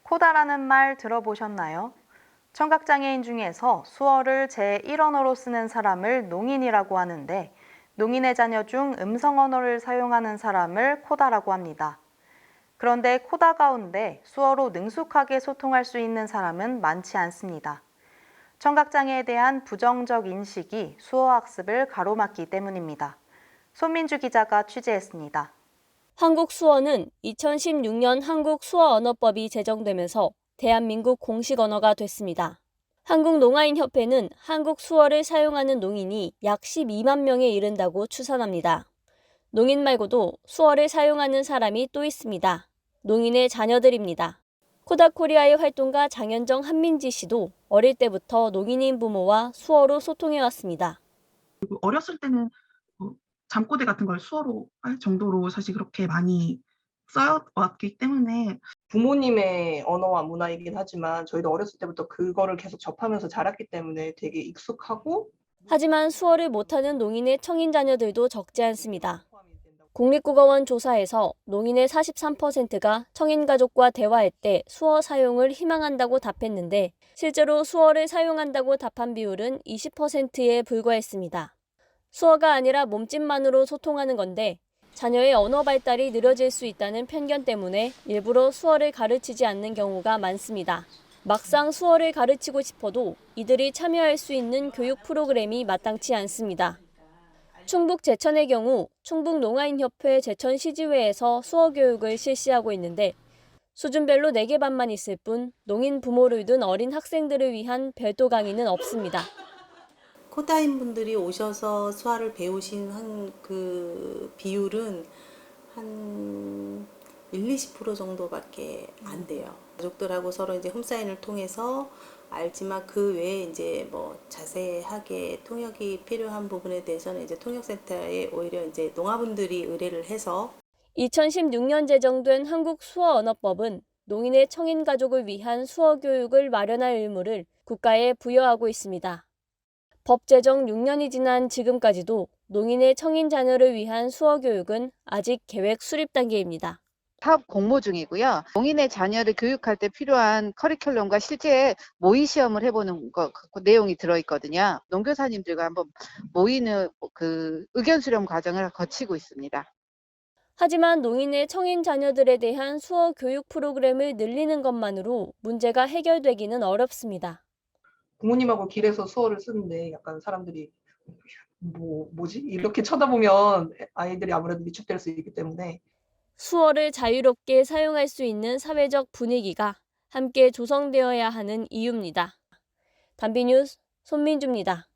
코다라는 말 들어보셨나요? 청각장애인 중에서 수어를 제1언어로 쓰는 사람을 농인이라고 하는데, 농인의 자녀 중 음성 언어를 사용하는 사람을 코다라고 합니다. 그런데 코다 가운데 수어로 능숙하게 소통할 수 있는 사람은 많지 않습니다. 청각장애에 대한 부정적 인식이 수어 학습을 가로막기 때문입니다. 손민주 기자가 취재했습니다. 한국 수어는 2016년 한국 수어언어법이 제정되면서 대한민국 공식 언어가 됐습니다. 한국농아인협회는 한국 수어를 사용하는 농인이 약 12만 명에 이른다고 추산합니다. 농인 말고도 수어를 사용하는 사람이 또 있습니다. 농인의 자녀들입니다. 코다코리아의 활동가 장현정 한민지 씨도 어릴 때부터 농인인 부모와 수어로 소통해왔습니다. 어렸을 때는 잠꼬대 같은 걸 수어로 할 정도로 사실 그렇게 많이 써왔기 때문에 부모님의 언어와 문화이긴 하지만 저희도 어렸을 때부터 그거를 계속 접하면서 자랐기 때문에 되게 익숙하고, 하지만 수어를 못하는 농인의 청인 자녀들도 적지 않습니다. 국립국어원 조사에서 농인의 43%가 청인 가족과 대화할 때 수어 사용을 희망한다고 답했는데 실제로 수어를 사용한다고 답한 비율은 20%에 불과했습니다. 수어가 아니라 몸짓만으로 소통하는 건데 자녀의 언어 발달이 느려질 수 있다는 편견 때문에 일부러 수어를 가르치지 않는 경우가 많습니다. 막상 수어를 가르치고 싶어도 이들이 참여할 수 있는 교육 프로그램이 마땅치 않습니다. 충북 제천의 경우 충북농아인협회 제천시지회에서 수어 교육을 실시하고 있는데 수준별로 4개 반만 있을 뿐 농인 부모를 둔 어린 학생들을 위한 별도 강의는 없습니다. 코다인 분들이 오셔서 수화를 배우신 그 비율은 한 20% 정도밖에 안 돼요. 가족들하고 서로 이제 홈사인을 통해서 알지만 그 외에 이제 뭐 자세하게 통역이 필요한 부분에 대해서는 이제 통역센터에 오히려 이제 농아분들이 의뢰를 해서 2016년 제정된 한국 수어언어법은 농인의 청인 가족을 위한 수어 교육을 마련할 의무를 국가에 부여하고 있습니다. 법 제정 6년이 지난 지금까지도 농인의 청인 자녀를 위한 수어 교육은 아직 계획 수립 단계입니다. 사업 공모 중이고요. 농인의 자녀를 교육할 때 필요한 커리큘럼과 실제 모의 시험을 해보는 그 내용이 들어있거든요. 농교사님들과 한번 모이는 그 의견 수렴 과정을 거치고 있습니다. 하지만 농인의 청인 자녀들에 대한 수어 교육 프로그램을 늘리는 것만으로 문제가 해결되기는 어렵습니다. 부모님하고 길에서 수어를 쓰는데 약간 사람들이 뭐지? 이렇게 쳐다보면 아이들이 아무래도 위축될 수 있기 때문에 수어를 자유롭게 사용할 수 있는 사회적 분위기가 함께 조성되어야 하는 이유입니다. 단비뉴스 손민주입니다.